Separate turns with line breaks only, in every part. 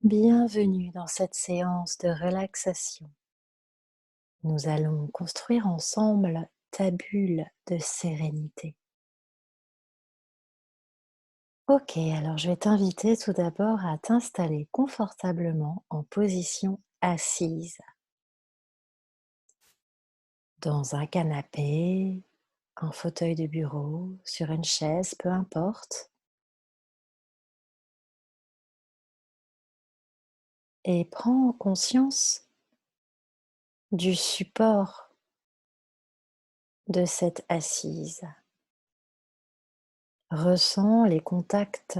Bienvenue dans cette séance de relaxation. Nous allons construire ensemble ta bulle de sérénité. Ok, alors je vais t'inviter tout d'abord à t'installer confortablement en position assise, dans un canapé, un fauteuil de bureau, sur une chaise, peu importe. Et prends conscience du support de cette assise. Ressens les contacts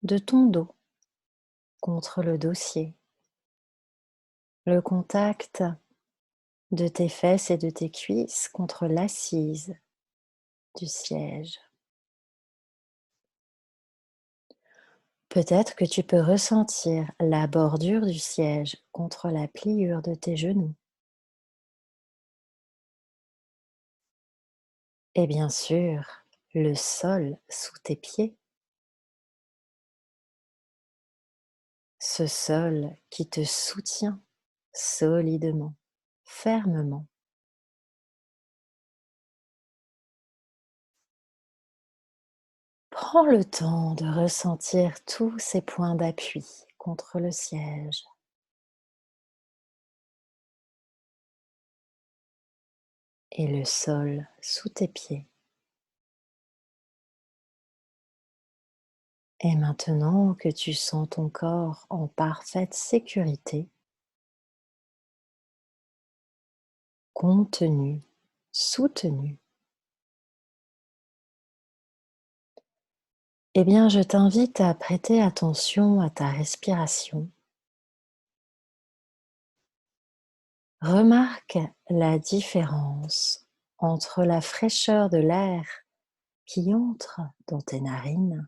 de ton dos contre le dossier, le contact de tes fesses et de tes cuisses contre l'assise du siège. Peut-être que tu peux ressentir la bordure du siège contre la pliure de tes genoux. Et bien sûr, le sol sous tes pieds, ce sol qui te soutient solidement, fermement. Prends le temps de ressentir tous ces points d'appui contre le siège. Et le sol sous tes pieds. Et maintenant que tu sens ton corps en parfaite sécurité, contenu, soutenu, eh bien je t'invite à prêter attention à ta respiration. Remarque la différence entre la fraîcheur de l'air qui entre dans tes narines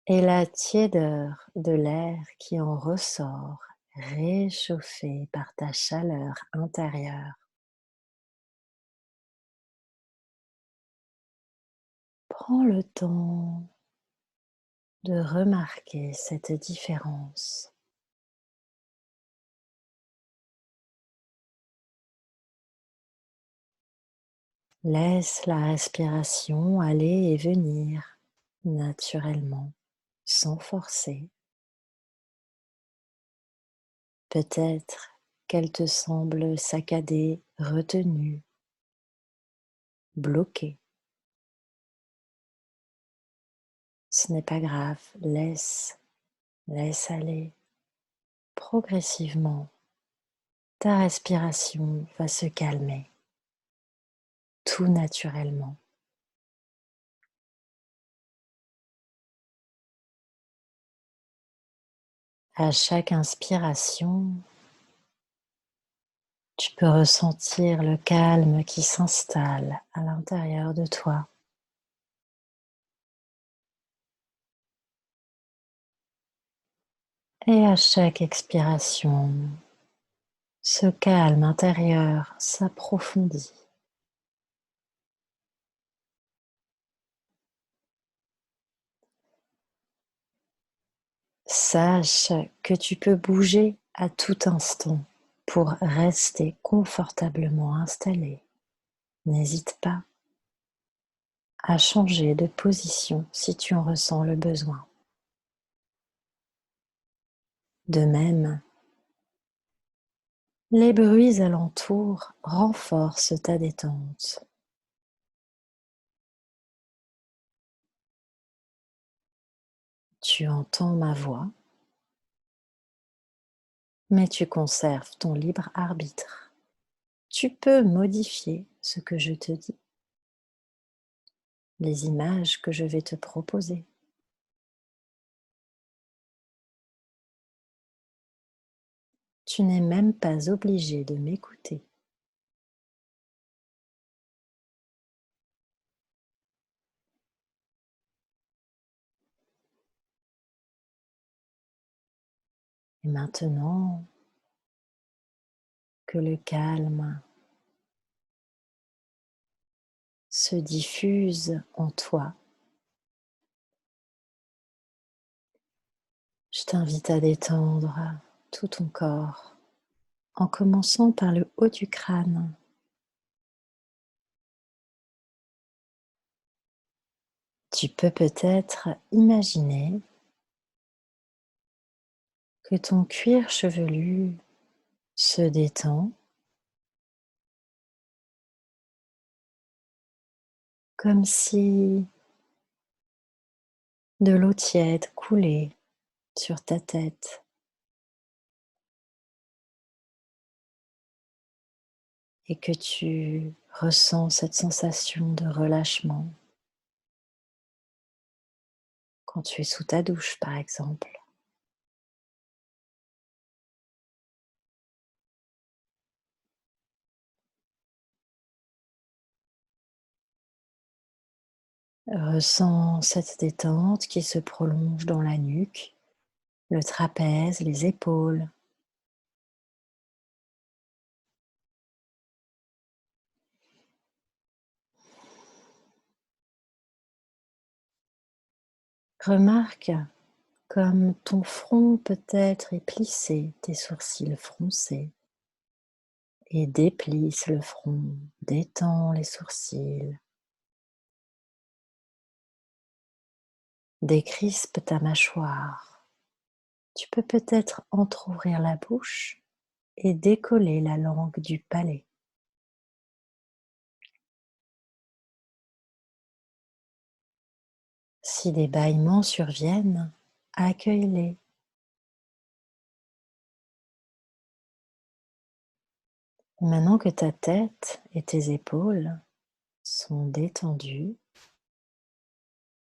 et la tiédeur de l'air qui en ressort, réchauffé par ta chaleur intérieure. Prends le temps de remarquer cette différence. Laisse la respiration aller et venir naturellement, sans forcer. Peut-être qu'elle te semble saccadée, retenue, bloquée. Ce n'est pas grave, laisse aller. Progressivement, ta respiration va se calmer, tout naturellement. À chaque inspiration, tu peux ressentir le calme qui s'installe à l'intérieur de toi. Et à chaque expiration, ce calme intérieur s'approfondit. Sache que tu peux bouger à tout instant pour rester confortablement installé. N'hésite pas à changer de position si tu en ressens le besoin. De même, les bruits alentours renforcent ta détente. Tu entends ma voix, mais tu conserves ton libre arbitre. Tu peux modifier ce que je te dis, les images que je vais te proposer. Tu n'es même pas obligé de m'écouter. Et maintenant que le calme se diffuse en toi, Je t'invite à détendre tout ton corps en commençant par le haut du crâne. Tu peux peut-être imaginer que ton cuir chevelu se détend comme si de l'eau tiède coulait sur ta tête et que tu ressens cette sensation de relâchement quand tu es sous ta douche, par exemple. Ressens cette détente qui se prolonge dans la nuque, le trapèze, les épaules. Remarque comme ton front peut-être est plissé, tes sourcils froncés, et déplisse le front, détends les sourcils, décrispe ta mâchoire. Tu peux peut-être entrouvrir la bouche et décoller la langue du palais. Si des bâillements surviennent, accueille-les. Maintenant que ta tête et tes épaules sont détendues,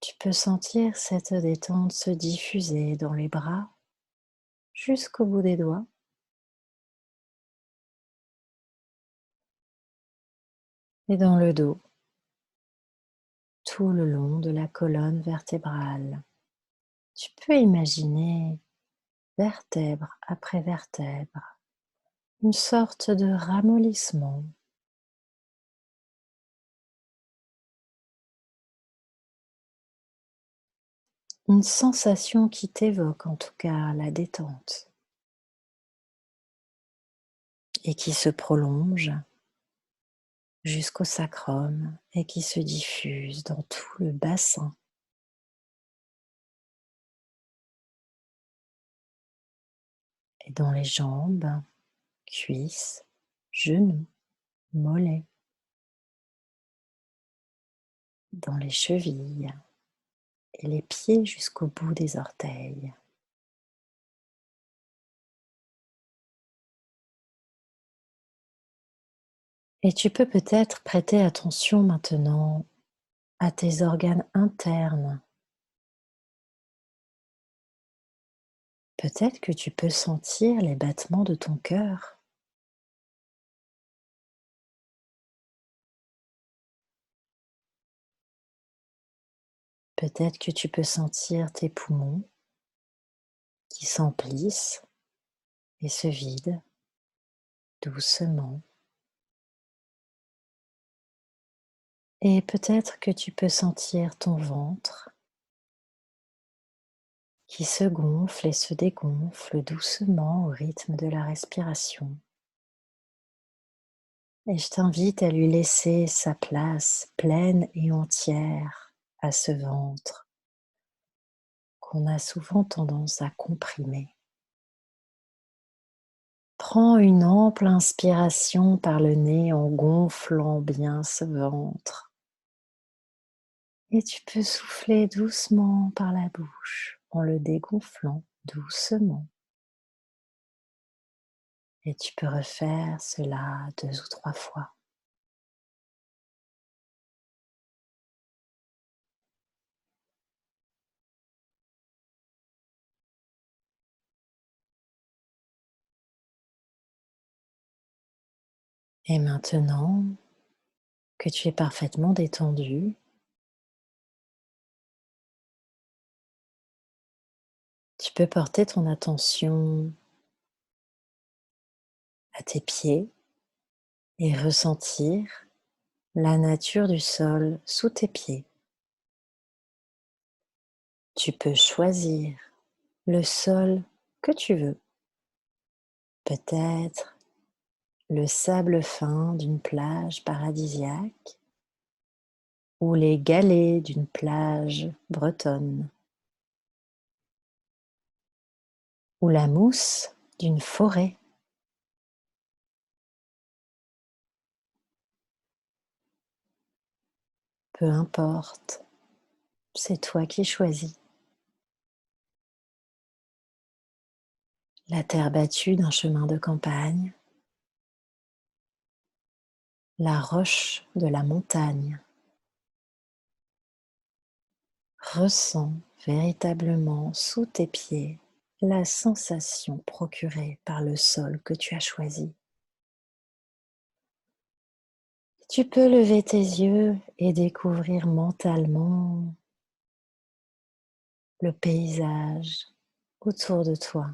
tu peux sentir cette détente se diffuser dans les bras jusqu'au bout des doigts et dans le dos, tout le long de la colonne vertébrale. Tu peux imaginer vertèbre après vertèbre, une sorte de ramollissement, une sensation qui t'évoque en tout cas la détente et qui se prolonge jusqu'au sacrum et qui se diffuse dans tout le bassin et dans les jambes, cuisses, genoux, mollets, dans les chevilles et les pieds jusqu'au bout des orteils. Et tu peux peut-être prêter attention maintenant à tes organes internes. Peut-être que tu peux sentir les battements de ton cœur. Peut-être que tu peux sentir tes poumons qui s'emplissent et se vident doucement. Et peut-être que tu peux sentir ton ventre qui se gonfle et se dégonfle doucement au rythme de la respiration. Et je t'invite à lui laisser sa place pleine et entière à ce ventre qu'on a souvent tendance à comprimer. Prends une ample inspiration par le nez en gonflant bien ce ventre. Et tu peux souffler doucement par la bouche en le dégonflant doucement. Et tu peux refaire cela 2 ou 3 fois. Et maintenant que tu es parfaitement détendu, tu peux porter ton attention à tes pieds et ressentir la nature du sol sous tes pieds. Tu peux choisir le sol que tu veux, peut-être le sable fin d'une plage paradisiaque ou les galets d'une plage bretonne ou la mousse d'une forêt. Peu importe, c'est toi qui choisis. La terre battue d'un chemin de campagne, la roche de la montagne. Ressens véritablement sous tes pieds la sensation procurée par le sol que tu as choisi. Tu peux lever tes yeux et découvrir mentalement le paysage autour de toi.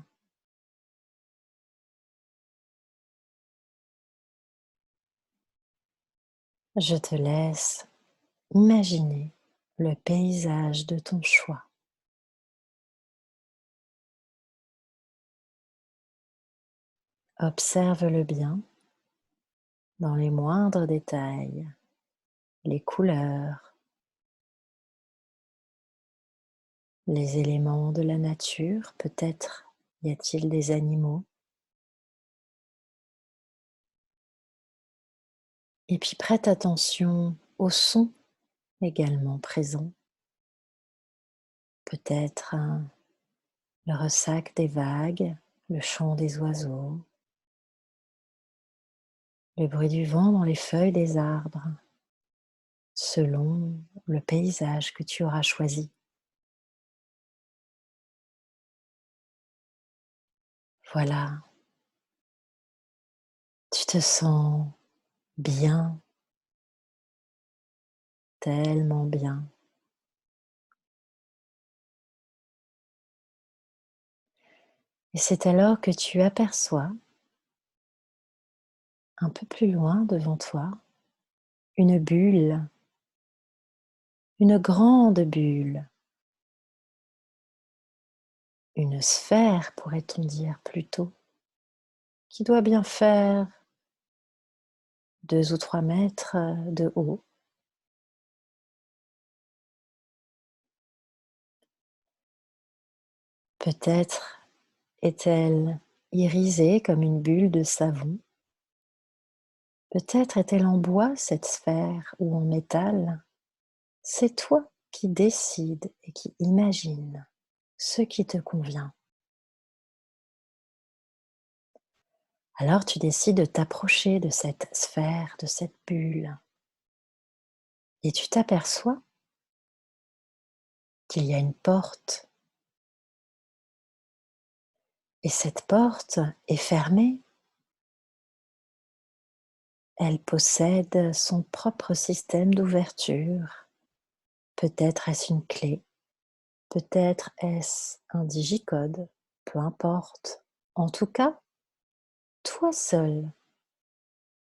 Je te laisse imaginer le paysage de ton choix. Observe-le bien dans les moindres détails, les couleurs, les éléments de la nature, peut-être y a-t-il des animaux. Et puis prête attention aux sons également présents, peut-être le ressac des vagues, le chant des oiseaux, le bruit du vent dans les feuilles des arbres, selon le paysage que tu auras choisi. Voilà, tu te sens bien, tellement bien. Et c'est alors que tu aperçois, un peu plus loin devant toi, une bulle, une grande bulle, une sphère pourrait-on dire plutôt, qui doit bien faire 2 ou 3 mètres de haut. Peut-être est-elle irisée comme une bulle de savon. Peut-être est-elle en bois, cette sphère, ou en métal. C'est toi qui décides et qui imagines ce qui te convient. Alors tu décides de t'approcher de cette sphère, de cette bulle, et tu t'aperçois qu'il y a une porte. Et cette porte est fermée. Elle possède son propre système d'ouverture. Peut-être est-ce une clé, peut-être est-ce un digicode, peu importe. En tout cas, toi seul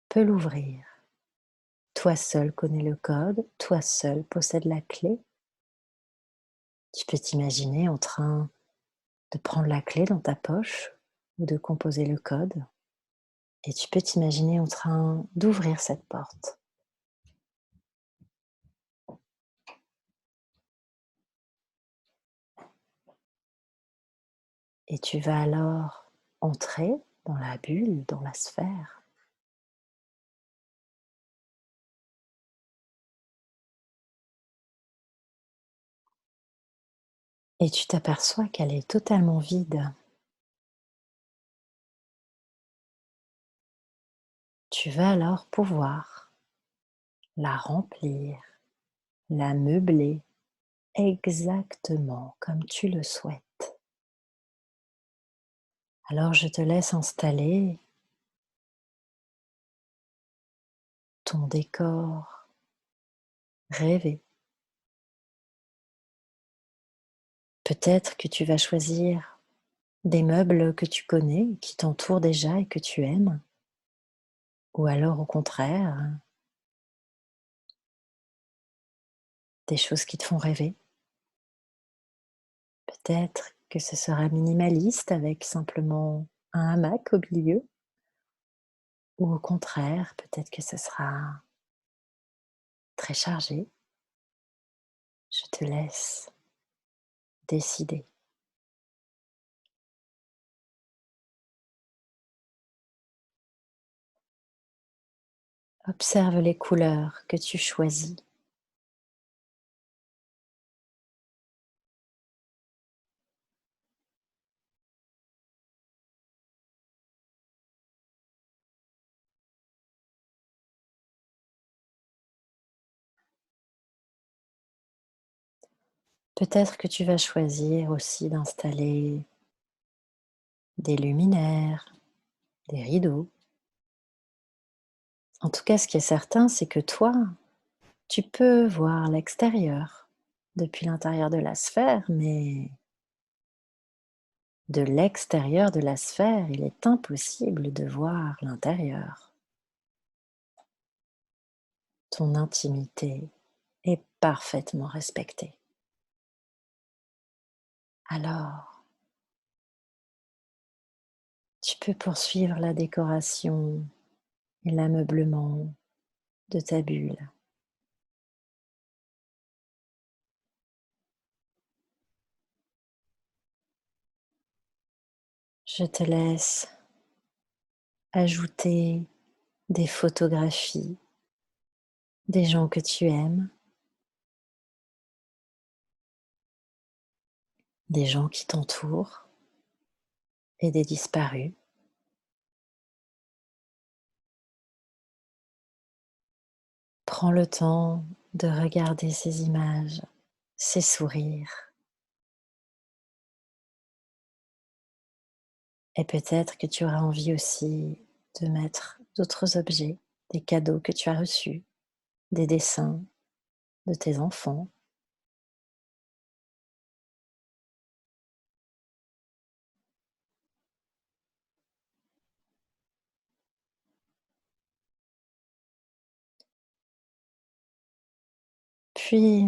peux l'ouvrir. Toi seul connais le code, toi seul possède la clé. Tu peux t'imaginer en train de prendre la clé dans ta poche ou de composer le code. Et tu peux t'imaginer en train d'ouvrir cette porte. Et tu vas alors entrer dans la bulle, dans la sphère. Et tu t'aperçois qu'elle est totalement vide. Tu vas alors pouvoir la remplir, la meubler exactement comme tu le souhaites. Alors je te laisse installer ton décor rêvé. Peut-être que tu vas choisir des meubles que tu connais, qui t'entourent déjà et que tu aimes. Ou alors au contraire, des choses qui te font rêver. Peut-être que ce sera minimaliste avec simplement un hamac au milieu, ou au contraire, peut-être que ce sera très chargé. Je te laisse décider. Observe les couleurs que tu choisis. Peut-être que tu vas choisir aussi d'installer des luminaires, des rideaux. En tout cas, ce qui est certain, c'est que toi, tu peux voir l'extérieur depuis l'intérieur de la sphère, mais de l'extérieur de la sphère, il est impossible de voir l'intérieur. Ton intimité est parfaitement respectée. Alors, tu peux poursuivre la décoration et l'ameublement de ta bulle. Je te laisse ajouter des photographies des gens que tu aimes, des gens qui t'entourent et des disparus. Prends le temps de regarder ces images, ces sourires, et peut-être que tu auras envie aussi de mettre d'autres objets, des cadeaux que tu as reçus, des dessins de tes enfants. Puis,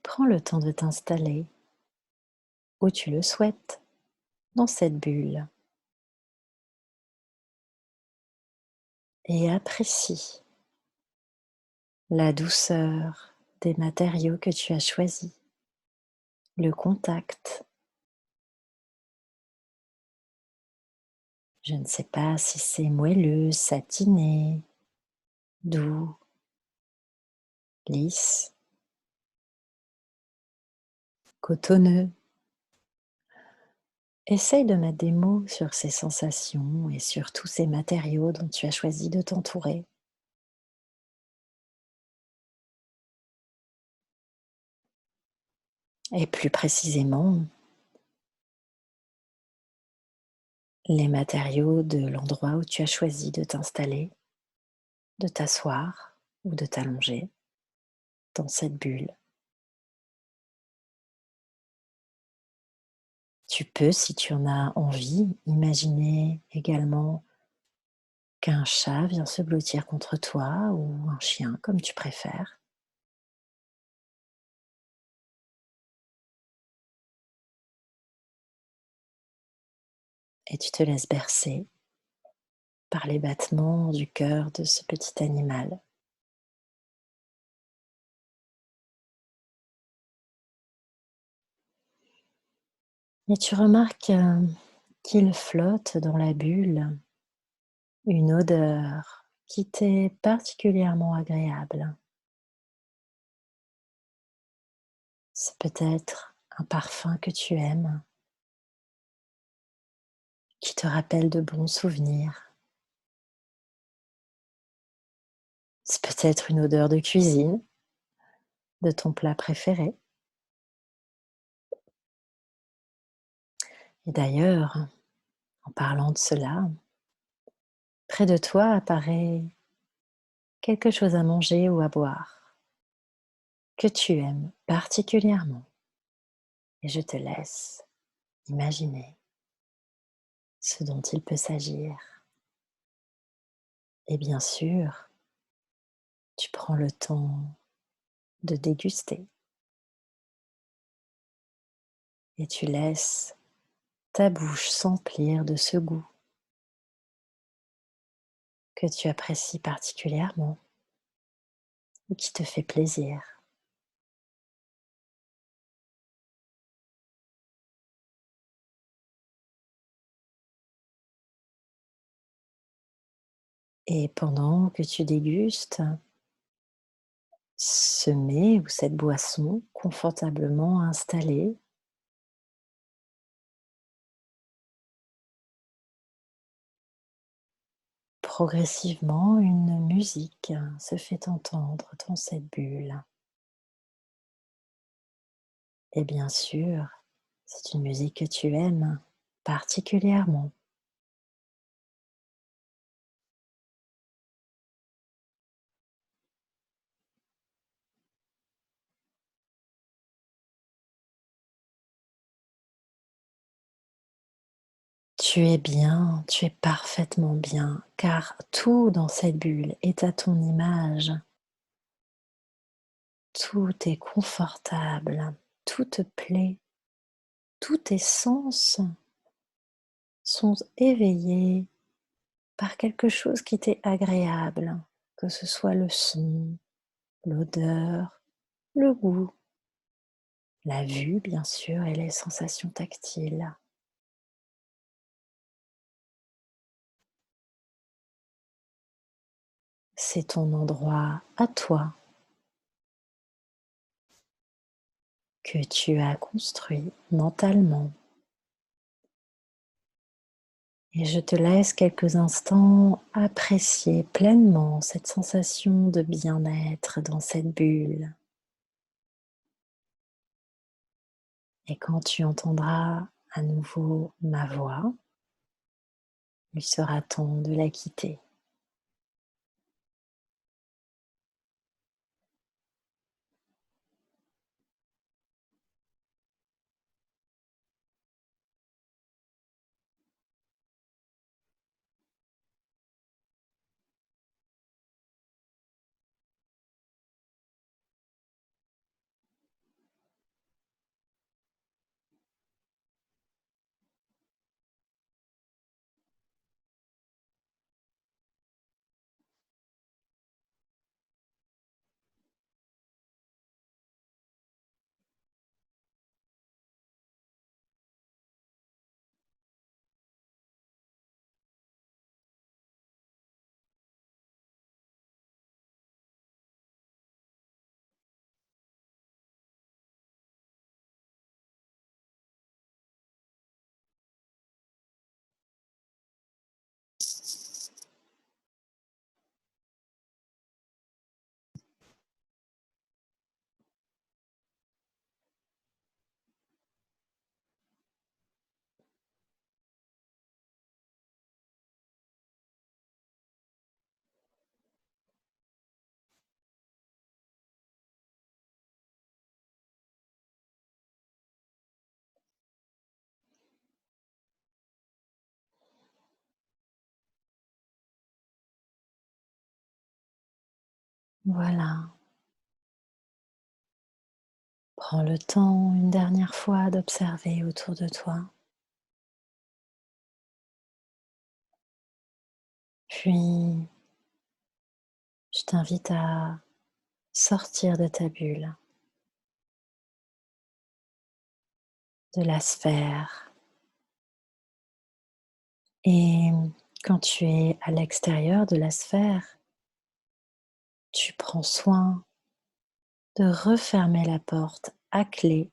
prends le temps de t'installer où tu le souhaites, dans cette bulle, et apprécie la douceur des matériaux que tu as choisis, le contact. Je ne sais pas si c'est moelleux, satiné, doux, lisse, cotonneux. Essaye de mettre des mots sur ces sensations et sur tous ces matériaux dont tu as choisi de t'entourer. Et plus précisément, les matériaux de l'endroit où tu as choisi de t'installer, de t'asseoir ou de t'allonger dans cette bulle. Tu peux, si tu en as envie, imaginer également qu'un chat vient se blottir contre toi ou un chien, comme tu préfères. Et tu te laisses bercer par les battements du cœur de ce petit animal. Et tu remarques qu'il flotte dans la bulle une odeur qui t'est particulièrement agréable. C'est peut-être un parfum que tu aimes, qui te rappelle de bons souvenirs. C'est peut-être une odeur de cuisine, de ton plat préféré. Et d'ailleurs, en parlant de cela, près de toi apparaît quelque chose à manger ou à boire que tu aimes particulièrement. Et je te laisse imaginer ce dont il peut s'agir. Et bien sûr, tu prends le temps de déguster et tu laisses ta bouche s'emplir de ce goût que tu apprécies particulièrement ou qui te fait plaisir. Et pendant que tu dégustes ce mets ou cette boisson confortablement installée, progressivement une musique se fait entendre dans cette bulle. Et bien sûr, c'est une musique que tu aimes particulièrement. Tu es bien, tu es parfaitement bien, car tout dans cette bulle est à ton image. Tout est confortable, tout te plaît, tous tes sens sont éveillés par quelque chose qui t'est agréable, que ce soit le son, l'odeur, le goût, la vue bien sûr et les sensations tactiles. C'est ton endroit à toi que tu as construit mentalement. Et je te laisse quelques instants apprécier pleinement cette sensation de bien-être dans cette bulle. Et quand tu entendras à nouveau ma voix, il sera temps de la quitter. Voilà, prends le temps une dernière fois d'observer autour de toi. Puis, je t'invite à sortir de ta bulle, de la sphère. Et quand tu es à l'extérieur de la sphère, tu prends soin de refermer la porte à clé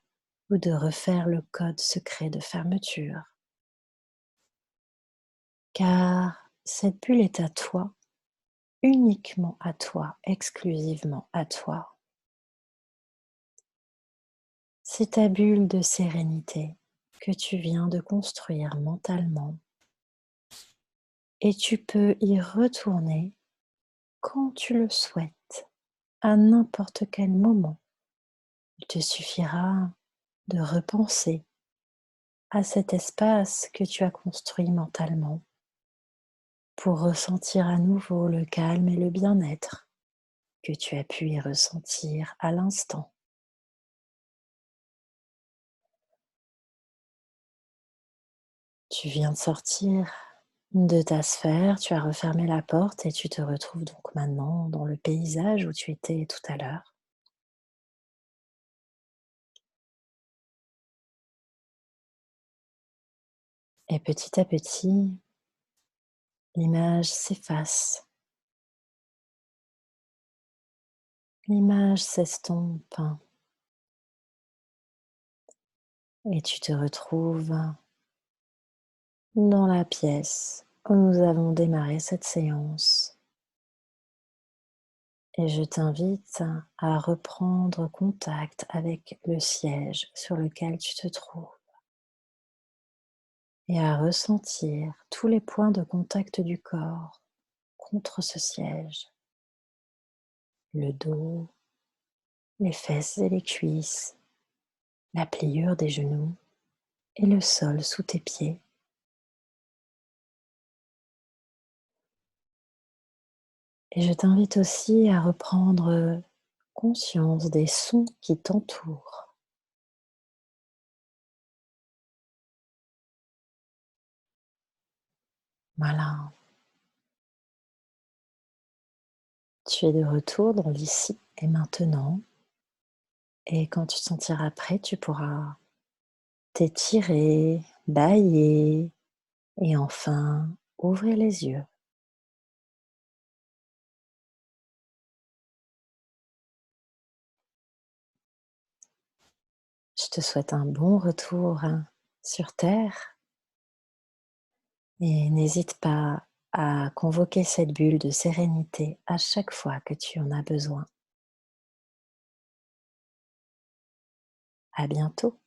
ou de refaire le code secret de fermeture. Car cette bulle est à toi, uniquement à toi, exclusivement à toi. C'est ta bulle de sérénité que tu viens de construire mentalement et tu peux y retourner quand tu le souhaites, à n'importe quel moment. Il te suffira de repenser à cet espace que tu as construit mentalement pour ressentir à nouveau le calme et le bien-être que tu as pu y ressentir à l'instant. Tu viens de sortir de ta sphère, tu as refermé la porte et tu te retrouves donc maintenant dans le paysage où tu étais tout à l'heure. Et petit à petit, l'image s'efface, l'image s'estompe et tu te retrouves dans la pièce où nous avons démarré cette séance. Et je t'invite à reprendre contact avec le siège sur lequel tu te trouves et à ressentir tous les points de contact du corps contre ce siège, le dos, les fesses et les cuisses, la pliure des genoux et le sol sous tes pieds. Et je t'invite aussi à reprendre conscience des sons qui t'entourent. Voilà, tu es de retour dans l'ici et maintenant. Et quand tu te sentiras prêt, tu pourras t'étirer, bâiller et enfin ouvrir les yeux. Je te souhaite un bon retour sur Terre et n'hésite pas à convoquer cette bulle de sérénité à chaque fois que tu en as besoin. À bientôt.